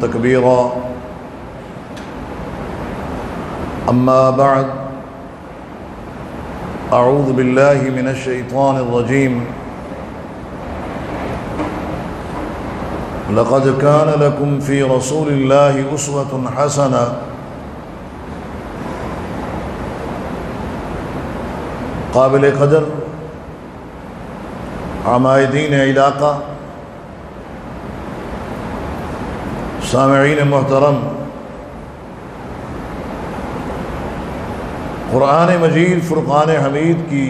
تکبیرا اما بعد اعوذ باللہ من الشیطان الرجیم لقد كان لكم في رسول الله أسوة حسنة قابل قدر عمائدین علاقہ، سامعین محترم، قرآن مجید فرقان حمید کی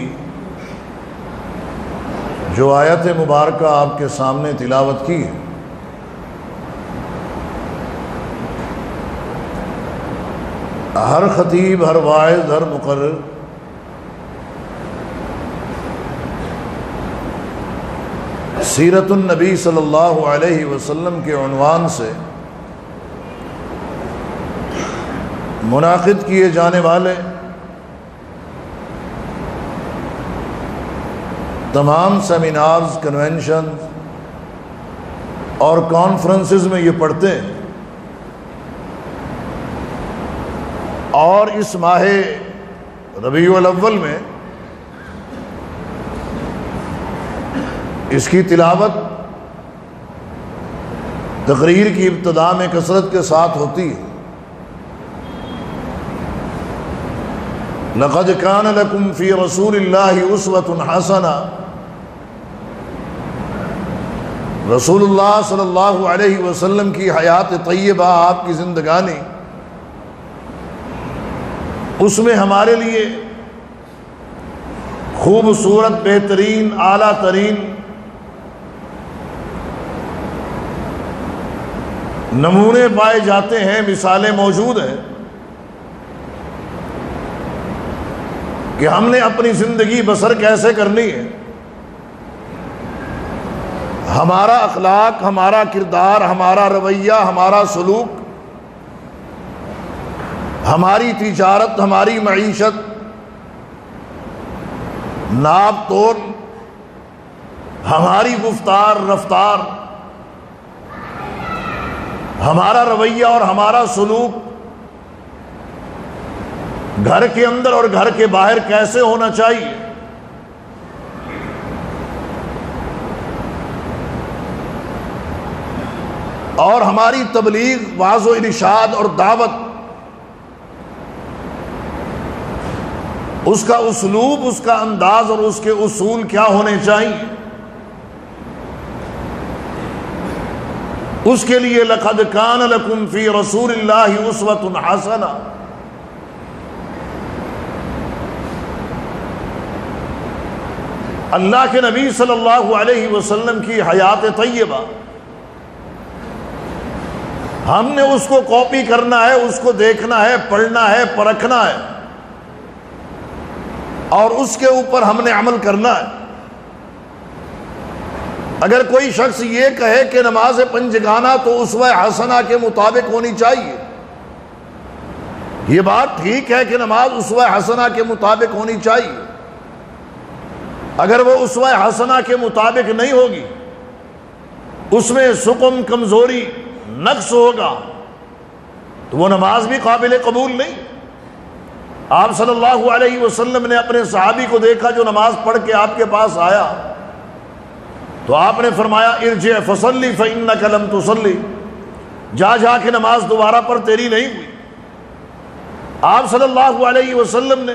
جو آیت مبارکہ آپ کے سامنے تلاوت کی ہے، ہر خطیب، ہر واعظ، ہر مقرر سیرت النبی صلی اللہ علیہ وسلم کے عنوان سے منعقد کیے جانے والے تمام سیمینارز، کنونشن اور کانفرنسز میں یہ پڑھتے ہیں، اور اس ماہ ربیع الاول میں اس کی تلاوت تقریر کی ابتدا میں کثرت کے ساتھ ہوتی ہے۔ لقد كان لكم في رسول الله أسوة حسنة، رسول اللہ صلی اللہ علیہ وسلم کی حیات طیبہ، آپ کی زندگانی، اس میں ہمارے لیے خوبصورت، بہترین، اعلیٰ ترین نمونے پائے جاتے ہیں، مثالیں موجود ہیں کہ ہم نے اپنی زندگی بسر کیسے کرنی ہے، ہمارا اخلاق، ہمارا کردار، ہمارا رویہ، ہمارا سلوک، ہماری تجارت، ہماری معیشت، ناپ تول، ہماری گفتار رفتار، ہمارا رویہ اور ہمارا سلوک گھر کے اندر اور گھر کے باہر کیسے ہونا چاہیے۔ اور ہماری تبلیغ، وعظ و ارشاد اور دعوت، اس کا اسلوب، اس کا انداز اور اس کے اصول کیا ہونے چاہیے۔ اس کے لیے لقد كان لكم في رسول الله أسوة حسنة، اللہ کے نبی صلی اللہ علیہ وسلم کی حیات طیبہ، ہم نے اس کو کاپی کرنا ہے، اس کو دیکھنا ہے، پڑھنا ہے، پرکھنا ہے، اور اس کے اوپر ہم نے عمل کرنا ہے۔ اگر کوئی شخص یہ کہے کہ نماز پنجگانہ تو اسوہ حسنہ کے مطابق ہونی چاہیے، یہ بات ٹھیک ہے کہ نماز اسوہ حسنہ کے مطابق ہونی چاہیے، اگر وہ اسوہ حسنہ کے مطابق نہیں ہوگی، اس میں سقم، کمزوری، نقص ہوگا، تو وہ نماز بھی قابل قبول نہیں۔ آپ صلی اللہ علیہ وسلم نے اپنے صحابی کو دیکھا جو نماز پڑھ کے آپ کے پاس آیا، تو آپ نے فرمایا ارجع فصلی فإنک لم تصلی، جا کے نماز دوبارہ پر، تیری نہیں ہوئی۔ آپ صلی اللہ علیہ وسلم نے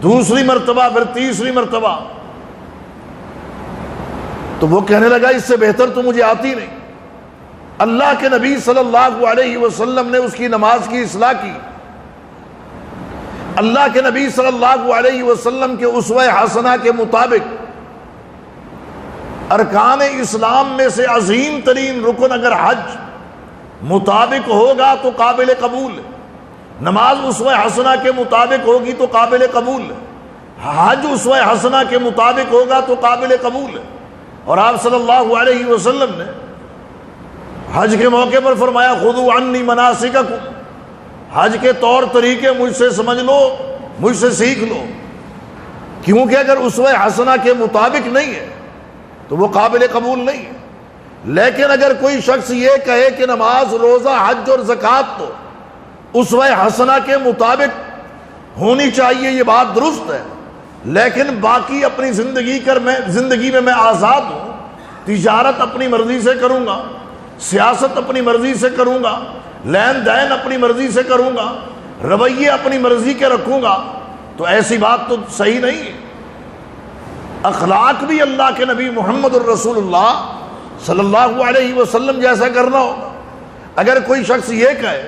دوسری مرتبہ، پھر تیسری مرتبہ، تو وہ کہنے لگا اس سے بہتر تو مجھے آتی نہیں۔ اللہ کے نبی صلی اللہ علیہ وسلم نے اس کی نماز کی اصلاح کی۔ اللہ کے نبی صلی اللہ علیہ وسلم کے اسوہ حسنہ کے مطابق ارکان اسلام میں سے عظیم ترین رکن اگر حج مطابق ہوگا تو قابل قبول ہے، نماز اسوہ حسنہ کے مطابق ہوگی تو قابل قبول ہے، حج اسوہ حسنہ کے مطابق ہوگا تو قابل قبول ہے۔ اور آپ صلی اللہ علیہ وسلم نے حج کے موقع پر فرمایا خذوا عنی مناسککم، حج کے طور طریقے مجھ سے سمجھ لو، مجھ سے سیکھ لو، کیونکہ اگر اسوہ حسنہ کے مطابق نہیں ہے تو وہ قابل قبول نہیں ہے۔ لیکن اگر کوئی شخص یہ کہے کہ نماز، روزہ، حج اور زکوٰۃ تو اسوہ حسنہ کے مطابق ہونی چاہیے، یہ بات درست ہے، لیکن باقی اپنی زندگی میں میں آزاد ہوں، تجارت اپنی مرضی سے کروں گا، سیاست اپنی مرضی سے کروں گا، لین دین اپنی مرضی سے کروں گا، رویے اپنی مرضی کے رکھوں گا، تو ایسی بات تو صحیح نہیں ہے۔ اخلاق بھی اللہ کے نبی محمد الرسول اللہ صلی اللہ علیہ وسلم جیسا کرنا ہوگا۔ اگر کوئی شخص یہ کہے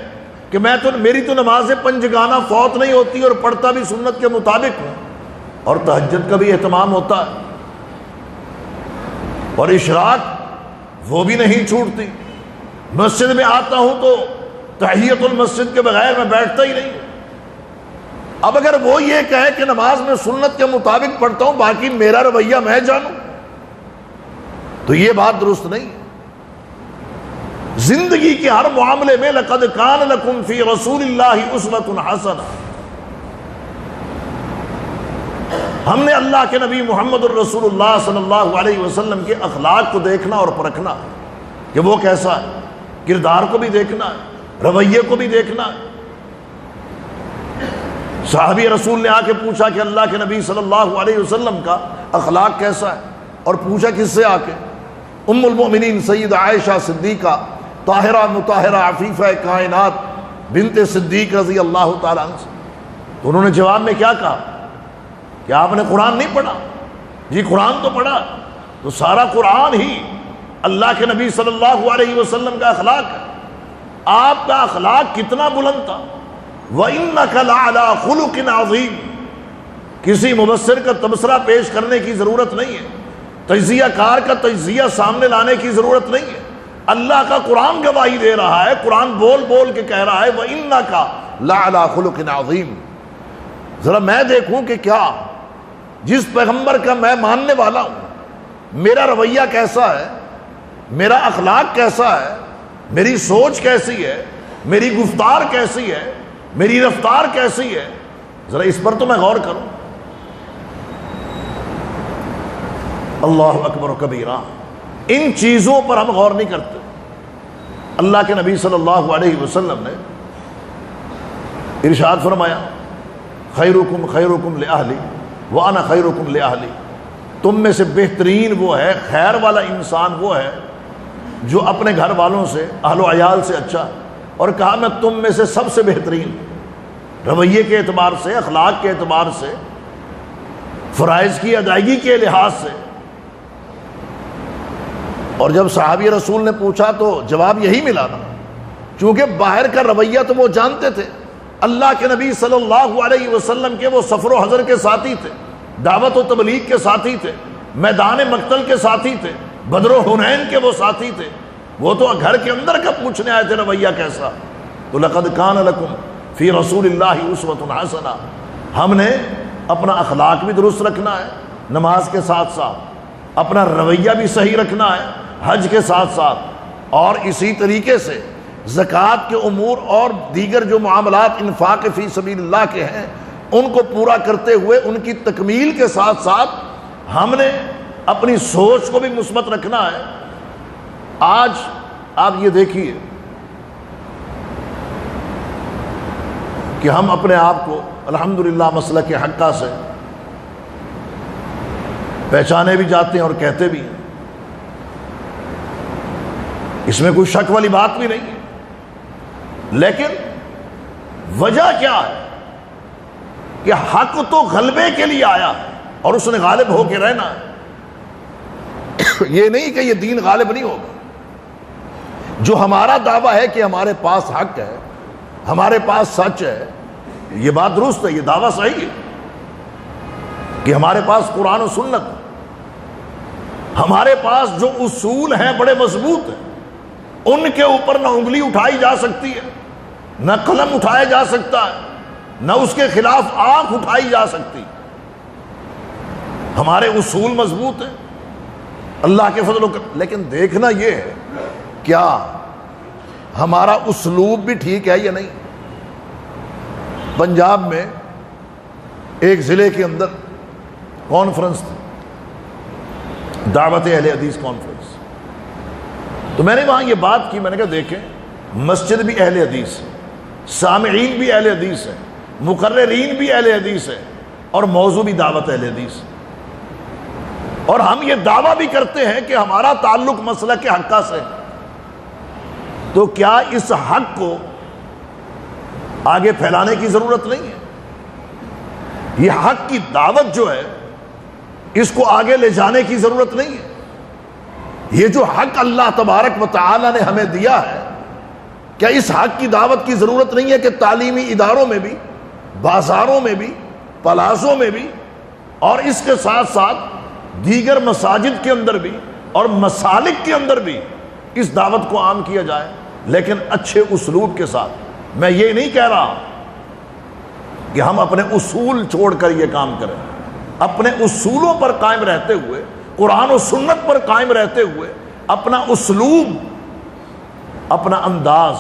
کہ میری تو نماز پنجگانہ فوت نہیں ہوتی اور پڑھتا بھی سنت کے مطابق ہوں، اور تہجد کا بھی اہتمام ہوتا ہے، اور اشراق وہ بھی نہیں چھوٹتی، مسجد میں آتا ہوں تو تحیت المسجد کے بغیر میں بیٹھتا ہی نہیں ہوں، اب اگر وہ یہ کہے کہ نماز میں سنت کے مطابق پڑھتا ہوں، باقی میرا رویہ میں جانوں، تو یہ بات درست نہیں ہے۔ زندگی کے ہر معاملے میں لقد کان لکم فی رسول اللہ اسوۃ حسنہ، ہم نے اللہ کے نبی محمد الرسول اللہ صلی اللہ علیہ وسلم کے اخلاق کو دیکھنا اور پرکھنا کہ وہ کیسا ہے، کردار کو بھی دیکھنا ہے، رویے کو بھی دیکھنا ہے۔ صحابی رسول نے آ کے پوچھا کہ اللہ کے نبی صلی اللہ علیہ وسلم کا اخلاق کیسا ہے، اور پوچھا کس سے؟ آ کے ام المؤمنین سید عائشہ صدیقہ طاہرہ مطہرہ عفیفہ کائنات بنت صدیق رضی اللہ تعالیٰ عنہ سے۔ تو انہوں نے جواب میں کیا کہا کہ آپ نے قرآن نہیں پڑھا؟ جی قرآن تو پڑھا، تو سارا قرآن ہی اللہ کے نبی صلی اللہ علیہ وسلم کا اخلاق ہے۔ آپ کا اخلاق کتنا بلند تھا، وَإِنَّكَ لَعَلَىٰ خُلُقٍ عَظِيمٍ، کسی مبصر کا تبصرہ پیش کرنے کی ضرورت نہیں ہے، تجزیہ کار کا تجزیہ سامنے لانے کی ضرورت نہیں ہے، اللہ کا قرآن گواہی دے رہا ہے، قرآن بول بول کے کہہ رہا ہے وَإِنَّكَ لَعَلَىٰ خُلُقٍ عَظِيمٍ۔ ذرا میں دیکھوں کہ کیا جس پیغمبر کا میں ماننے والا ہوں میرا رویہ کیسا ہے، میرا اخلاق کیسا ہے، میری سوچ کیسی ہے، میری گفتار کیسی ہے، میری رفتار کیسی ہے، ذرا اس پر تو میں غور کروں۔ اللہ اکبر و کبیرہ، ان چیزوں پر ہم غور نہیں کرتے۔ اللہ کے نبی صلی اللہ علیہ وسلم نے ارشاد فرمایا خیرکم خیرکم لأہلی وانا خیرکم لأہلی، تم میں سے بہترین وہ ہے، خیر والا انسان وہ ہے جو اپنے گھر والوں سے، اہل و عیال سے اچھا، اور کہا میں تم میں سے سب سے بہترین، رویے کے اعتبار سے، اخلاق کے اعتبار سے، فرائض کی ادائیگی کے لحاظ سے۔ اور جب صحابی رسول نے پوچھا تو جواب یہی ملا نا، چونکہ باہر کا رویہ تو وہ جانتے تھے، اللہ کے نبی صلی اللہ علیہ وسلم کے وہ سفر و حضر کے ساتھی تھے، دعوت و تبلیغ کے ساتھی تھے، میدان مقتل کے ساتھی تھے، بدر و حنین کے وہ ساتھی تھے، وہ تو گھر کے اندر کا پوچھنے آئے تھے رویہ کیسا۔ تو لقد کان لکم فی رسول اللہ اسوۃ حسنہ، ہم نے اپنا اخلاق بھی درست رکھنا ہے نماز کے ساتھ ساتھ، اپنا رویہ بھی صحیح رکھنا ہے حج کے ساتھ ساتھ، اور اسی طریقے سے زکوٰۃ کے امور اور دیگر جو معاملات انفاق فی سبیل اللہ کے ہیں ان کو پورا کرتے ہوئے ان کی تکمیل کے ساتھ ساتھ ہم نے اپنی سوچ کو بھی مثبت رکھنا ہے۔ آج آپ یہ دیکھیے کہ ہم اپنے آپ کو الحمدللہ مسلک حقہ سے پہچانے بھی جاتے ہیں اور کہتے بھی ہیں، اس میں کوئی شک والی بات بھی نہیں ہے، لیکن وجہ کیا ہے کہ حق تو غلبے کے لیے آیا ہے اور اس نے غالب ہو کے رہنا ہے، یہ نہیں کہ یہ دین غالب نہیں ہوگا۔ جو ہمارا دعویٰ ہے کہ ہمارے پاس حق ہے، ہمارے پاس سچ ہے، یہ بات درست ہے، یہ دعویٰ صحیح ہے کہ ہمارے پاس قرآن و سنت، ہمارے پاس جو اصول ہیں بڑے مضبوط ہیں، ان کے اوپر نہ انگلی اٹھائی جا سکتی ہے، نہ قلم اٹھایا جا سکتا ہے، نہ اس کے خلاف آنکھ اٹھائی جا سکتی۔ ہمارے اصول مضبوط ہیں اللہ کے فضل و کرم، لیکن دیکھنا یہ ہے کیا ہمارا اسلوب بھی ٹھیک ہے یا نہیں۔ پنجاب میں ایک ضلع کے اندر کانفرنس تھی، دعوت اہل حدیث کانفرنس، تو میں نے وہاں یہ بات کی، میں نے کہا دیکھیں مسجد بھی اہل حدیث ہے، سامعین بھی اہل حدیث ہے، مقررین بھی اہل حدیث ہے، اور موضوع بھی دعوت اہل حدیث ہے، اور ہم یہ دعویٰ بھی کرتے ہیں کہ ہمارا تعلق مسلک کے حقہ سے، تو کیا اس حق کو آگے پھیلانے کی ضرورت نہیں ہے؟ یہ حق کی دعوت جو ہے اس کو آگے لے جانے کی ضرورت نہیں ہے؟ یہ جو حق اللہ تبارک و تعالی نے ہمیں دیا ہے، کیا اس حق کی دعوت کی ضرورت نہیں ہے کہ تعلیمی اداروں میں بھی، بازاروں میں بھی، پلازوں میں بھی، اور اس کے ساتھ ساتھ دیگر مساجد کے اندر بھی اور مسالک کے اندر بھی اس دعوت کو عام کیا جائے، لیکن اچھے اسلوب کے ساتھ۔ میں یہ نہیں کہہ رہا کہ ہم اپنے اصول چھوڑ کر یہ کام کریں، اپنے اصولوں پر قائم رہتے ہوئے، قرآن و سنت پر قائم رہتے ہوئے، اپنا اسلوب، اپنا انداز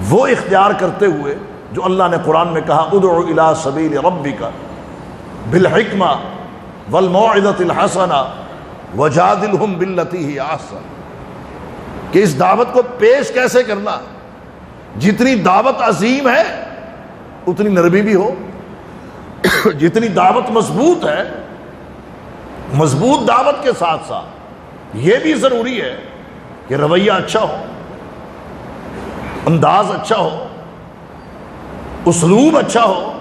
وہ اختیار کرتے ہوئے جو اللہ نے قرآن میں کہا ادعو الی سبیل ربک بالحکمہ والموعظۃ الحسنہ وجادلہم باللتی ہی احسن، کہ اس دعوت کو پیش کیسے کرنا۔ جتنی دعوت عظیم ہے اتنی نرمی بھی ہو، جتنی دعوت مضبوط ہے، مضبوط دعوت کے ساتھ ساتھ یہ بھی ضروری ہے کہ رویہ اچھا ہو، انداز اچھا ہو، اسلوب اچھا ہو۔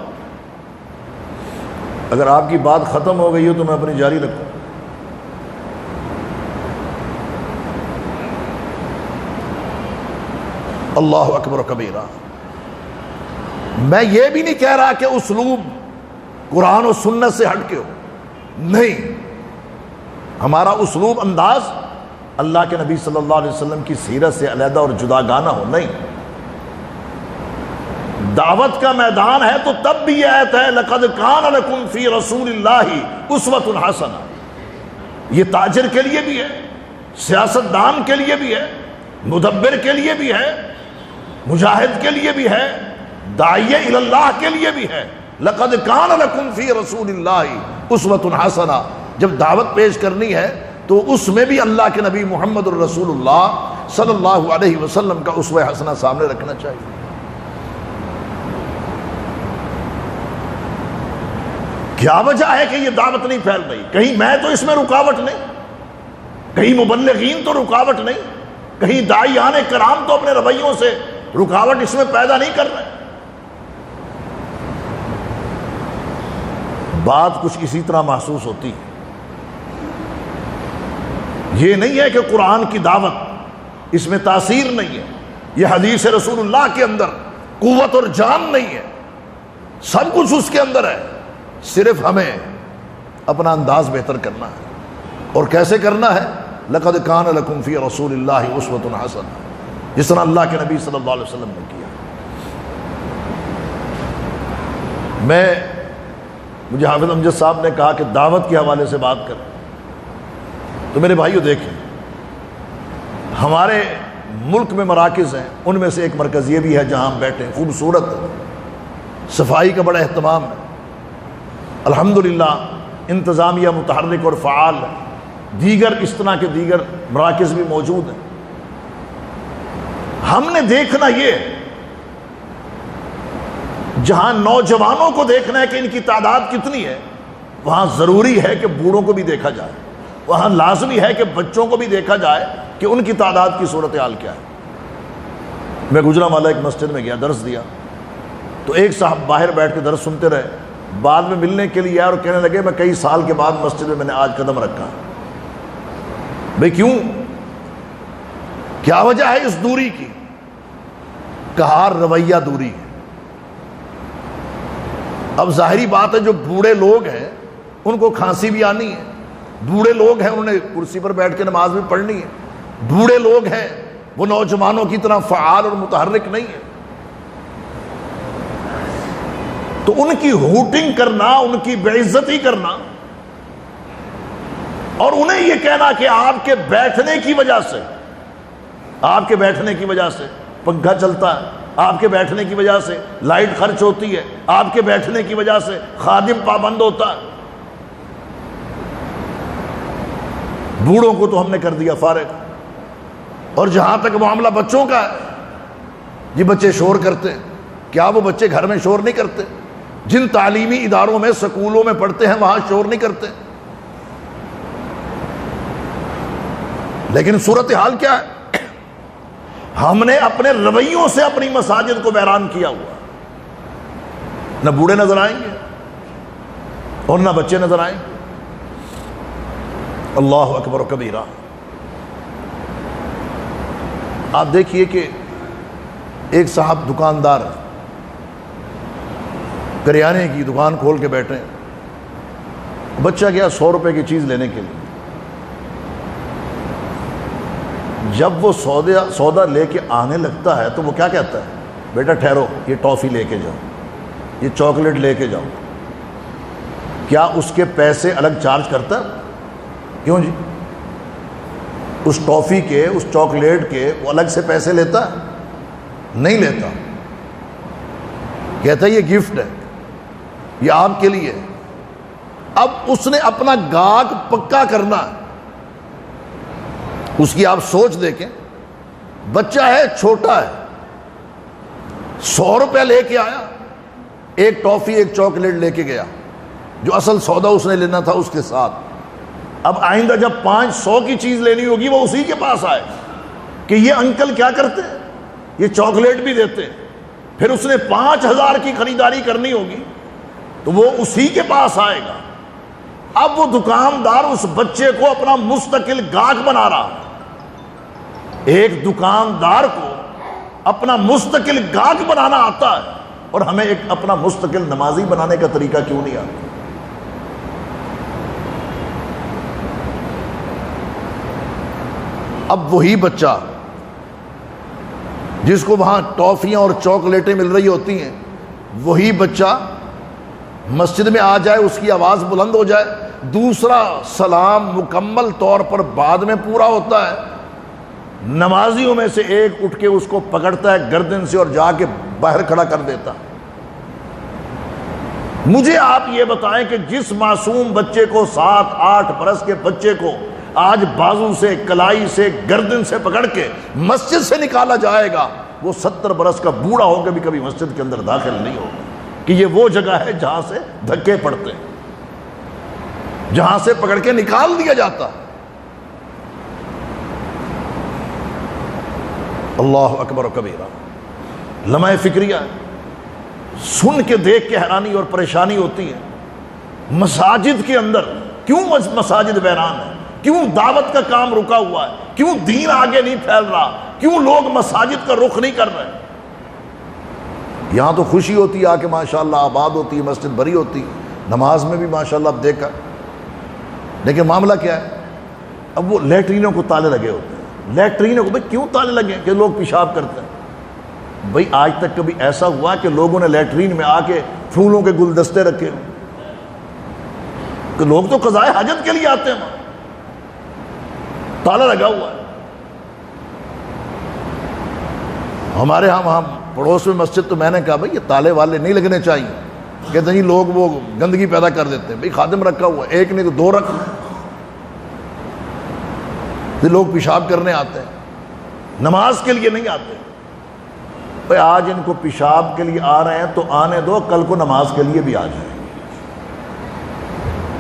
اگر آپ کی بات ختم ہو گئی ہو تو میں اپنی جاری رکھوں۔ اللہ اکبر کبیرہ۔ میں یہ بھی نہیں کہہ رہا کہ اسلوب قرآن و سنت سے ہٹ کے ہو، نہیں، ہمارا اسلوب، انداز اللہ کے نبی صلی اللہ علیہ وسلم کی سیرت سے علیحدہ اور جدا گانا ہو، نہیں۔ دعوت کا میدان ہے تو تب بھی یہ آیت ہے لَقَدْ كَانَ لَكُمْ فِي رَسُولِ اللَّهِ أُسْوَةٌ حَسَنَةٌ، یہ تاجر کے لیے بھی ہے، سیاست دان کے لیے بھی ہے، مدبر کے لیے بھی ہے، مجاہد کے لیے بھی ہے، داعیہ الی اللہ کے لیے بھی ہے۔ لَقَدْ كَانَ لَكُمْ فِي رَسُولِ اللَّهِ أُسْوَةٌ حَسَنَةٌ، جب دعوت پیش کرنی ہے تو اس میں بھی اللہ کے نبی محمد الرسول اللہ صلی اللہ علیہ وسلم کا اسوہ حسنہ سامنے رکھنا چاہیے۔ کیا وجہ ہے کہ یہ دعوت نہیں پھیل رہی؟ کہیں میں تو اس میں رکاوٹ نہیں، کہیں مبلغین تو رکاوٹ نہیں، کہیں داعیان کرام تو اپنے رویوں سے رکاوٹ اس میں پیدا نہیں کر رہے۔ بات کچھ اسی طرح محسوس ہوتی ہے۔ یہ نہیں ہے کہ قرآن کی دعوت اس میں تاثیر نہیں ہے، یہ حدیث رسول اللہ کے اندر قوت اور جان نہیں ہے، سب کچھ اس کے اندر ہے، صرف ہمیں اپنا انداز بہتر کرنا ہے۔ اور کیسے کرنا ہے؟ لَقَدْ كَانَ لَكُمْ فِي رَسُولِ اللَّهِ أُسْوَةٌ حَسَنَةٌ، جس طرح اللہ کے نبی صلی اللہ علیہ وسلم نے کیا۔ مجھے حافظ امجد صاحب نے کہا کہ دعوت کے حوالے سے بات کریں، تو میرے بھائیو دیکھیں، ہمارے ملک میں مراکز ہیں، ان میں سے ایک مرکز یہ بھی ہے جہاں ہم بیٹھے، خوبصورت ہے، صفائی کا بڑا اہتمام ہے، الحمدللہ انتظامیہ متحرک اور فعال ہے، دیگر اس طرح کے دیگر مراکز بھی موجود ہیں۔ ہم نے دیکھنا یہ ہے، جہاں نوجوانوں کو دیکھنا ہے کہ ان کی تعداد کتنی ہے، وہاں ضروری ہے کہ بوڑھوں کو بھی دیکھا جائے، وہاں لازمی ہے کہ بچوں کو بھی دیکھا جائے کہ ان کی تعداد کی صورتحال کیا ہے۔ میں گجرانوالہ ایک مسجد میں گیا، درس دیا، تو ایک صاحب باہر بیٹھ کے درس سنتے رہے، بعد میں ملنے کے لیے آئے اور کہنے لگے میں کئی سال کے بعد مسجد میں نے آج قدم رکھا۔ بھئی کیوں؟ کیا وجہ ہے اس دوری کی؟ کہا رویہ دوری ہے۔ اب ظاہری بات ہے جو بوڑھے لوگ ہیں ان کو کھانسی بھی آنی ہے، بوڑھے لوگ ہیں انہوں نے کرسی پر بیٹھ کے نماز بھی پڑھنی ہے، بوڑھے لوگ ہیں وہ نوجوانوں کی طرح فعال اور متحرک نہیں ہے، تو ان کی ہوٹنگ کرنا، ان کی بے عزتی کرنا اور انہیں یہ کہنا کہ آپ کے بیٹھنے کی وجہ سے، آپ کے بیٹھنے کی وجہ سے پنکھا چلتا ہے، آپ کے بیٹھنے کی وجہ سے لائٹ خرچ ہوتی ہے، آپ کے بیٹھنے کی وجہ سے خادم پابند ہوتا ہے، بوڑھوں کو تو ہم نے کر دیا فارغ، اور جہاں تک معاملہ بچوں کا ہے، یہ بچے شور کرتے ہیں، کیا وہ بچے گھر میں شور نہیں کرتے؟ جن تعلیمی اداروں میں سکولوں میں پڑھتے ہیں وہاں شور نہیں کرتے؟ لیکن صورتحال کیا ہے؟ ہم نے اپنے رویوں سے اپنی مساجد کو ویران کیا ہوا، نہ بوڑھے نظر آئیں گے اور نہ بچے نظر آئیں گے۔ اللہ اکبر و کبیرہ۔ آپ دیکھیے کہ ایک صاحب دکاندار کریانے کی دکان کھول کے بیٹھے ہیں، بچہ گیا 100 روپے کی چیز لینے کے لیے، جب وہ سودا لے کے آنے لگتا ہے تو وہ کیا کہتا ہے؟ بیٹا ٹھہرو، یہ ٹافی لے کے جاؤ، یہ چاکلیٹ لے کے جاؤ۔ کیا اس کے پیسے الگ چارج کرتا ہے؟ کیوں جی؟ اس ٹافی کے، اس چاکلیٹ کے وہ الگ سے پیسے لیتا ہے؟ نہیں لیتا، کہتا ہے یہ گفٹ ہے، یہ آپ کے لیے۔ اب اس نے اپنا گاہک پکا کرنا ہے، اس کی آپ سوچ دیکھیں، بچہ ہے، چھوٹا ہے، 100 روپے لے کے آیا، ایک ٹافی ایک چاکلیٹ لے کے گیا، جو اصل سودا اس نے لینا تھا اس کے ساتھ۔ اب آئندہ جب 500 کی چیز لینی ہوگی وہ اسی کے پاس آئے کہ یہ انکل کیا کرتے ہیں، یہ چاکلیٹ بھی دیتے، پھر اس نے 5000 کی خریداری کرنی ہوگی تو وہ اسی کے پاس آئے گا۔ اب وہ دکاندار اس بچے کو اپنا مستقل گاہک بنا رہا ہے۔ ایک دکاندار کو اپنا مستقل گاہک بنانا آتا ہے، اور ہمیں ایک اپنا مستقل نمازی بنانے کا طریقہ کیوں نہیں آتا؟ اب وہی بچہ جس کو وہاں ٹافیاں اور چاکلیٹیں مل رہی ہوتی ہیں، وہی بچہ مسجد میں آ جائے، اس کی آواز بلند ہو جائے، دوسرا سلام مکمل طور پر بعد میں پورا ہوتا ہے، نمازیوں میں سے ایک اٹھ کے اس کو پکڑتا ہے گردن سے اور جا کے باہر کھڑا کر دیتا۔ مجھے آپ یہ بتائیں کہ جس معصوم بچے کو 7-8 برس کے بچے کو آج بازو سے، کلائی سے، گردن سے پکڑ کے مسجد سے نکالا جائے گا، وہ 70 برس کا بوڑھا ہو کے بھی کبھی مسجد کے اندر داخل نہیں ہوگا، کہ یہ وہ جگہ ہے جہاں سے دھکے پڑتے ہیں، جہاں سے پکڑ کے نکال دیا جاتا۔ اللہ اکبر و کبیرہ۔ لمحہ فکریہ سن کے دیکھ کے حیرانی اور پریشانی ہوتی ہے، مساجد کے اندر کیوں مساجد ویران ہے؟ کیوں دعوت کا کام رکا ہوا ہے؟ کیوں دین آگے نہیں پھیل رہا؟ کیوں لوگ مساجد کا رخ نہیں کر رہے؟ یہاں تو خوشی ہوتی ہے، آ کے ماشاءاللہ آباد ہوتی ہے، مسجد بھری ہوتی ہے، نماز میں بھی ماشاءاللہ اب دیکھا، لیکن معاملہ کیا ہے؟ اب وہ لیٹرینوں کو تالے لگے ہوتے ہیں، لیٹرینوں کو بھائی کیوں تالے لگے؟ کہ لوگ پیشاب کرتے ہیں۔ بھائی آج تک کبھی ایسا ہوا کہ لوگوں نے لیٹرین میں آ کے پھولوں کے گلدستے رکھے ہوں؟ کہ لوگ تو قضائے حاجت کے لیے آتے ہیں، وہاں تالا لگا ہوا ہے۔ ہمارے ہاں وہاں پڑوس میں مسجد، تو میں نے کہا بھائی یہ تالے والے نہیں لگنے چاہیے، کہتے ہیں جی لوگ وہ گندگی پیدا کر دیتے ہیں۔ بھائی خادم رکھا ہوا ہے، ایک نہیں تو 2 رکھ، لوگ پیشاب کرنے آتے ہیں، نماز کے لیے نہیں آتے۔ بھائی آج ان کو پیشاب کے لیے آ رہے ہیں تو آنے دو، کل کو نماز کے لیے بھی آ جائیں گے،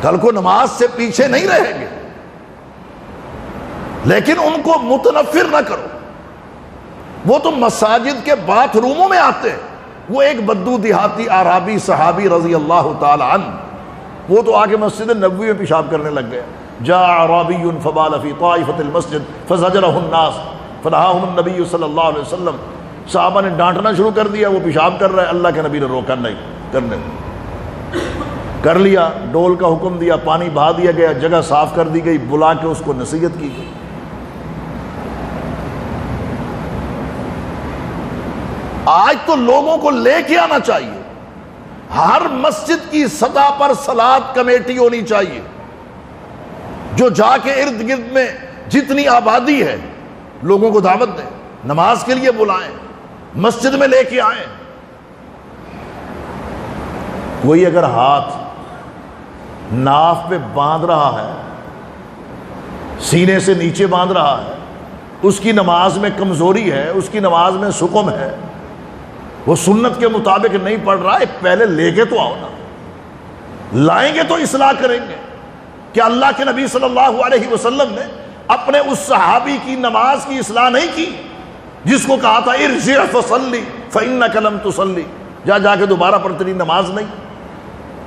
کل کو نماز سے پیچھے نہیں رہیں گے، لیکن ان کو متنفر نہ کرو۔ وہ تو مساجد کے باتھ روموں میں آتے ہیں۔ وہ ایک بدو دیہاتی اعرابی صحابی رضی اللہ تعالی عنہ، وہ تو آگے مسجد نبوی میں پیشاب کرنے لگ گئے۔ جاء اعرابی فبال فی طائفۃ المسجد فزجرہ الناس فنہاہم النبی صلی اللہ علیہ وسلم۔ صحابہ نے ڈانٹنا شروع کر دیا، وہ پیشاب کر رہا ہے، اللہ کے نبی نے روکا نہیں کرنے، کر لیا، ڈول کا حکم دیا، پانی بہا دیا گیا، جگہ صاف کر دی گئی، بلا کے اس کو نصیحت کی گئی۔ آج تو لوگوں کو لے کے آنا چاہیے، ہر مسجد کی سطح پر صلاۃ کمیٹی ہونی چاہیے، جو جا کے ارد گرد میں جتنی آبادی ہے لوگوں کو دعوت دیں، نماز کے لیے بلائیں، مسجد میں لے کے آئیں۔ کوئی اگر ہاتھ ناف پہ باندھ رہا ہے، سینے سے نیچے باندھ رہا ہے، اس کی نماز میں کمزوری ہے، اس کی نماز میں سقم ہے، وہ سنت کے مطابق نہیں پڑھ رہا ہے، پہلے لے کے تو آؤ نا، لائیں گے تو اصلاح کریں گے۔ کہ اللہ کے نبی صلی اللہ علیہ وسلم نے اپنے اس صحابی کی نماز کی اصلاح نہیں کی جس کو کہا تھا ارجع فصلی فإنک لم تصلی، جا کے دوبارہ پڑھ، تیری نماز نہیں۔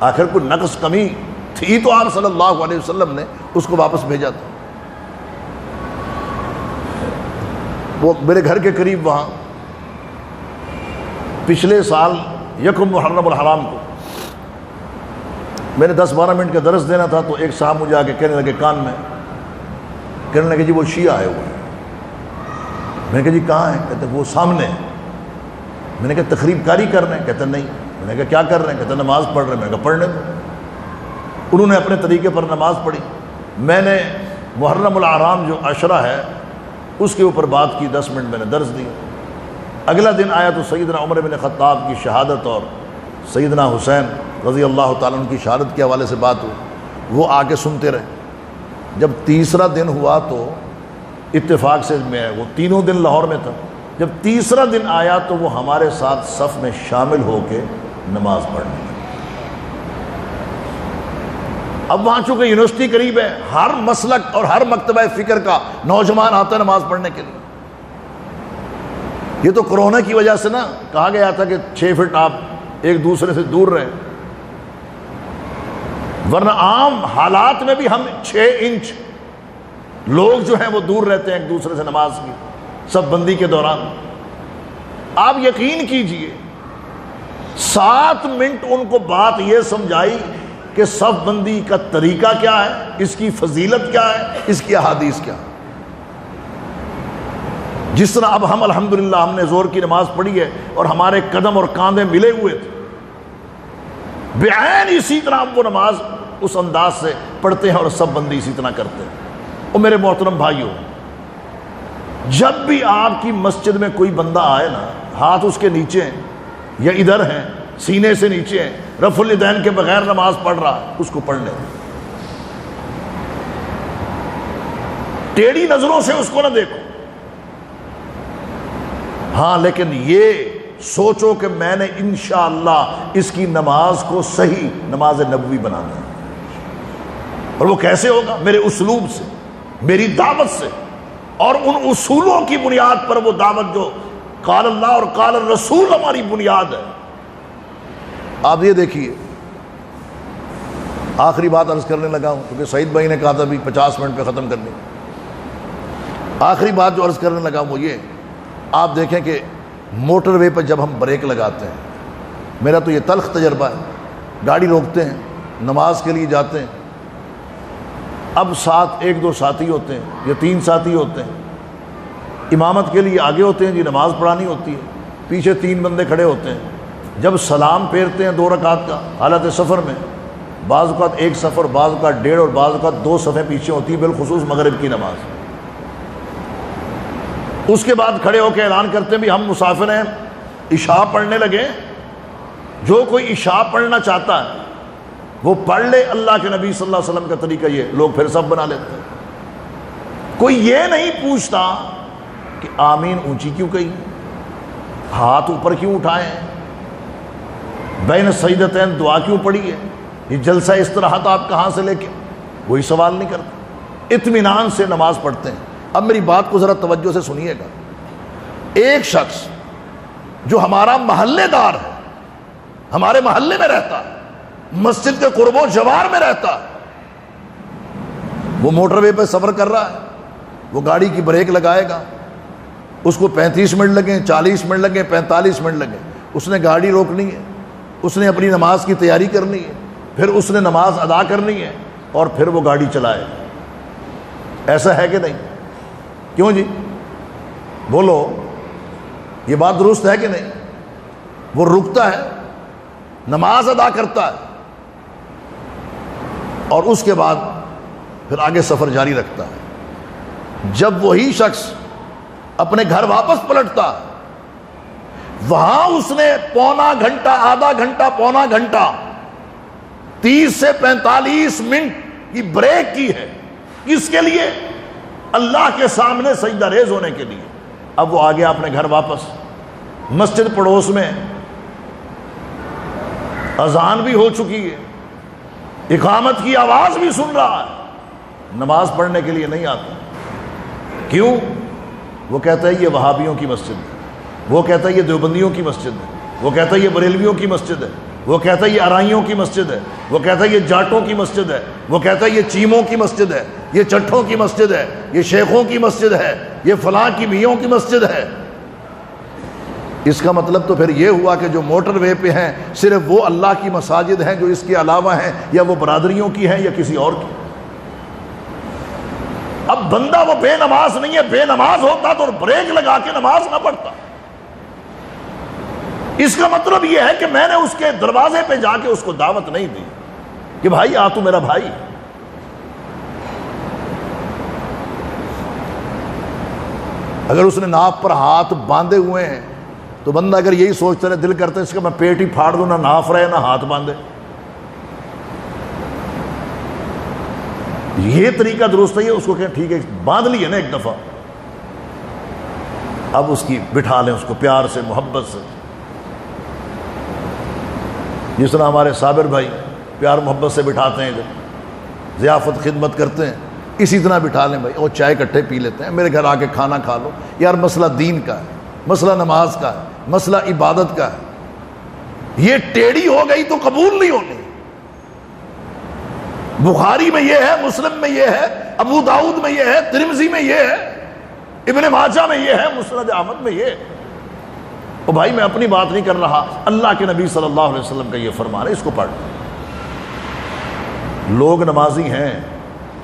آخر کوئی نقص کمی تھی تو آپ صلی اللہ علیہ وسلم نے اس کو واپس بھیجا تھا۔ وہ میرے گھر کے قریب وہاں پچھلے سال یکم محرم الحرام کو میں نے 10-12 منٹ کا درس دینا تھا، تو ایک صاحب مجھے آ کے کہنے لگے کان میں، کہنے لگے جی وہ شیعہ آئے ہوئے ہیں۔ میں نے کہا جی کہاں ہیں؟ کہتے وہ سامنے ہیں۔ میں نے کہا تقریب کاری کر رہے ہیں؟ کہتے نہیں۔ میں نے کہا کیا کر رہے ہیں؟ کہتے نماز پڑھ رہے ہیں۔ میں نے کہا پڑھنے دو۔ انہوں نے اپنے طریقے پر نماز پڑھی، میں نے محرم الحرام جو عشرہ ہے اس کے اوپر بات کی، 10 منٹ میں نے درس دی۔ اگلا دن آیا تو سیدنا عمر بن خطاب کی شہادت اور سیدنا حسین رضی اللہ تعالیٰ عنہ کی شہادت کے حوالے سے بات ہوئی، وہ آ کے سنتے رہے۔ جب تیسرا دن ہوا تو اتفاق سے میں وہ تینوں دن لاہور میں تھا، جب تیسرا دن آیا تو وہ ہمارے ساتھ صف میں شامل ہو کے نماز پڑھنے لگے۔ اب وہاں چونکہ یونیورسٹی قریب ہے، ہر مسلک اور ہر مکتبہ فکر کا نوجوان آتا ہے نماز پڑھنے کے لیے۔ یہ تو کرونا کی وجہ سے نا کہا گیا تھا کہ 6 فٹ آپ ایک دوسرے سے دور رہیں، ورنہ عام حالات میں بھی ہم 6 انچ لوگ جو ہیں وہ دور رہتے ہیں ایک دوسرے سے نماز کی سب بندی کے دوران۔ آپ یقین کیجئے 7 منٹ ان کو بات یہ سمجھائی کہ صف بندی کا طریقہ کیا ہے، اس کی فضیلت کیا ہے، اس کی احادیث کیا ہے۔ جس طرح اب ہم الحمدللہ ہم نے زور کی نماز پڑھی ہے اور ہمارے قدم اور کاندھے ملے ہوئے تھے، بعین اسی طرح ہم وہ نماز اس انداز سے پڑھتے ہیں اور سب بندی اسی طرح کرتے ہیں۔ اور میرے محترم بھائیوں، جب بھی آپ کی مسجد میں کوئی بندہ آئے نا، ہاتھ اس کے نیچے ہیں یا ادھر ہیں، سینے سے نیچے ہیں، رفع الیدین کے بغیر نماز پڑھ رہا ہے، اس کو پڑھنے دیں، ٹیڑھی نظروں سے اس کو نہ دیکھو۔ ہاں لیکن یہ سوچو کہ میں نے انشاءاللہ اس کی نماز کو صحیح نماز نبوی بنانا ہے، اور وہ کیسے ہوگا؟ میرے اسلوب سے، میری دعوت سے، اور ان اصولوں کی بنیاد پر وہ دعوت جو قال اللہ اور قال الرسول ہماری بنیاد ہے۔ آپ یہ دیکھیے، آخری بات عرض کرنے لگا ہوں کیونکہ سعید بھائی نے کہا تھا بھی 50 منٹ پہ ختم کرنی۔ آخری بات جو عرض کرنے لگا ہوں وہ یہ، آپ دیکھیں کہ موٹر وے پہ جب ہم بریک لگاتے ہیں، میرا تو یہ تلخ تجربہ ہے، گاڑی روکتے ہیں، نماز کے لیے جاتے ہیں، اب ساتھ 1-2 ساتھی ہوتے ہیں یا 3 ساتھی ہوتے ہیں، امامت کے لیے آگے ہوتے ہیں جی، نماز پڑھانی ہوتی ہے، پیچھے 3 بندے کھڑے ہوتے ہیں۔ جب سلام پھیرتے ہیں 2 رکعت کا حالت سفر میں، بعض اوقات 1 صف اور بعض اوقات 1.5 اور بعض اوقات 2 صفیں پیچھے ہوتی ہیں، بالخصوص مغرب کی نماز۔ اس کے بعد کھڑے ہو کے اعلان کرتے ہیں بھی ہم مسافر ہیں، عشاء پڑھنے لگے، جو کوئی عشاء پڑھنا چاہتا ہے وہ پڑھ لے۔ اللہ کے نبی صلی اللہ علیہ وسلم کا طریقہ یہ، لوگ پھر سب بنا لیتے ہیں۔ کوئی یہ نہیں پوچھتا کہ آمین اونچی کیوں کہی، ہاتھ اوپر کیوں اٹھائے ہیں، بین سجدتین دعا کیوں پڑھی ہے، یہ جلسہ استراحت آپ کہاں سے لے کے، وہی سوال نہیں کرتے، اطمینان سے نماز پڑھتے ہیں۔ اب میری بات کو ذرا توجہ سے سنیے گا، ایک شخص جو ہمارا محلے دار ہے، ہمارے محلے میں رہتا ہے، مسجد کے قرب و جوار میں رہتا ہے، وہ موٹر وے پہ سفر کر رہا ہے، وہ گاڑی کی بریک لگائے گا، اس کو 35 منٹ لگیں، 40 منٹ لگیں، 45 منٹ لگیں، اس نے گاڑی روکنی ہے، اس نے اپنی نماز کی تیاری کرنی ہے، پھر اس نے نماز ادا کرنی ہے، اور پھر وہ گاڑی چلائے۔ ایسا ہے کہ نہیں؟ کیوں جی بولو، یہ بات درست ہے کہ نہیں؟ وہ رکتا ہے، نماز ادا کرتا ہے، اور اس کے بعد پھر آگے سفر جاری رکھتا ہے۔ جب وہی شخص اپنے گھر واپس پلٹتا ہے، وہاں اس نے پونا گھنٹہ، آدھا گھنٹہ، پونا گھنٹہ، 30 سے 45 منٹ کی بریک کی ہے۔ کس کے لیے؟ اللہ کے سامنے سجدہ ریز ہونے کے لیے۔ اب وہ آ گیا اپنے گھر واپس، مسجد پڑوس میں، اذان بھی ہو چکی ہے، اقامت کی آواز بھی سن رہا ہے، نماز پڑھنے کے لیے نہیں آتا۔ کیوں؟ وہ کہتا ہے یہ وہابیوں کی مسجد ہے، وہ کہتا ہے یہ دیوبندیوں کی مسجد ہے، وہ کہتا ہے یہ بریلویوں کی مسجد ہے، وہ کہتا ہے یہ ارائیوں کی مسجد ہے، وہ کہتا ہے یہ جاٹوں کی مسجد ہے، وہ کہتا ہے یہ چیموں کی مسجد ہے، یہ چٹھوں کی مسجد ہے، یہ شیخوں کی مسجد ہے، یہ فلاں کی میوں کی مسجد ہے۔ اس کا مطلب تو پھر یہ ہوا کہ جو موٹر وے پہ ہیں صرف وہ اللہ کی مساجد ہیں جو اس کے علاوہ ہیں، یا وہ برادریوں کی ہیں یا کسی اور کی۔ اب بندہ وہ بے نماز نہیں ہے، بے نماز ہوتا تو بریک لگا کے نماز نہ پڑھتا۔ اس کا مطلب یہ ہے کہ میں نے اس کے دروازے پہ جا کے اس کو دعوت نہیں دی کہ بھائی آ تو میرا بھائی۔ اگر اس نے ناف پر ہاتھ باندھے ہوئے ہیں تو بندہ اگر یہی سوچتا ہے، دل کرتا ہے اس کا میں پیٹ ہی پھاڑ دوں، نہ ناف رہے نہ ہاتھ باندھے۔ یہ طریقہ درست ہے، اس کو کہ ٹھیک ہے باندھ لی ہے نا ایک دفعہ، اب اس کی بٹھا لیں اس کو پیار سے، محبت سے، جس طرح ہمارے صابر بھائی پیار محبت سے بٹھاتے ہیں، جب ضیافت خدمت کرتے ہیں اسی طرح بٹھا لیں بھائی، اور چائے کٹھے پی لیتے ہیں، میرے گھر آ کے کھانا کھا لو۔ یار مسئلہ دین کا ہے، مسئلہ نماز کا ہے، مسئلہ عبادت کا ہے، یہ ٹیڑھی ہو گئی تو قبول نہیں ہونی۔ بخاری میں یہ ہے، مسلم میں یہ ہے، ابو داؤد میں یہ ہے، ترمذی میں یہ ہے، ابن ماجہ میں یہ ہے، مسند احمد میں یہ ہے۔ او بھائی میں اپنی بات نہیں کر رہا، اللہ کے نبی صلی اللہ علیہ وسلم کا یہ فرمان ہے، اس کو پڑھ۔ لوگ نمازی ہیں،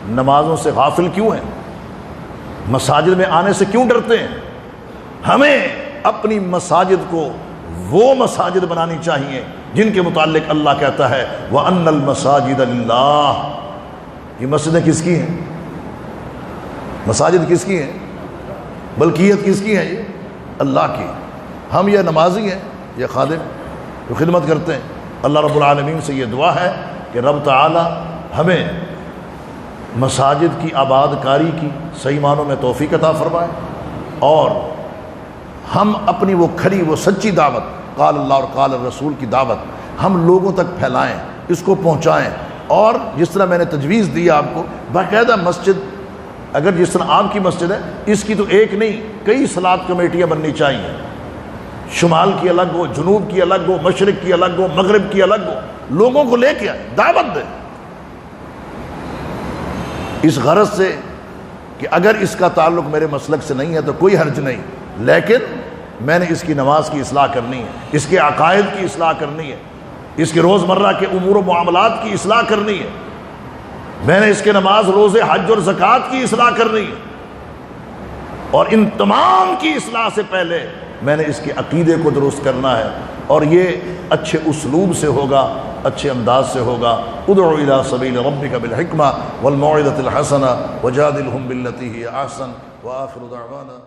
نمازوں سے غافل کیوں ہیں؟ مساجد میں آنے سے کیوں ڈرتے ہیں؟ ہمیں اپنی مساجد کو وہ مساجد بنانی چاہیے جن کے متعلق اللہ کہتا ہے وَأَنَّ الْمَسَاجِدَ لِلَّهِ۔ یہ مسجدیں کس کی ہیں؟ مساجد کس کی ہیں؟ ملکیت کس کی ہیں؟ یہ اللہ کی۔ ہم یہ نمازی ہیں، یہ خادم جو خدمت کرتے ہیں۔ اللہ رب العالمین سے یہ دعا ہے کہ رب تعالی ہمیں مساجد کی آباد کاری کی صحیح معنوں میں توفیق عطا فرمائے، اور ہم اپنی وہ کھری وہ سچی دعوت قال اللہ اور قال الرسول کی دعوت ہم لوگوں تک پھیلائیں، اس کو پہنچائیں۔ اور جس طرح میں نے تجویز دی آپ کو، باقاعدہ مسجد اگر جس طرح آپ کی مسجد ہے، اس کی تو ایک نہیں کئی صلاۃ کمیٹیاں بننی چاہیے، شمال کی الگ ہو، جنوب کی الگ ہو، مشرق کی الگ ہو، مغرب کی الگ ہو، لوگوں کو لے کے آئیں، دعوت دیں، اس غرض سے کہ اگر اس کا تعلق میرے مسلک سے نہیں ہے تو کوئی حرج نہیں، لیکن میں نے اس کی نماز کی اصلاح کرنی ہے، اس کے عقائد کی اصلاح کرنی ہے، اس کے روزمرہ کے امور و معاملات کی اصلاح کرنی ہے، میں نے اس کے نماز روزے حج اور زکوٰۃ کی اصلاح کرنی ہے، اور ان تمام کی اصلاح سے پہلے میں نے اس کے عقیدے کو درست کرنا ہے، اور یہ اچھے اسلوب سے ہوگا، اچھے انداز سے ہوگا۔ ادعو الی سبیل ربک بالحکمہ والموعظۃ الحسنہ وجادلہم باللتی ہی احسن وآخر دعوانا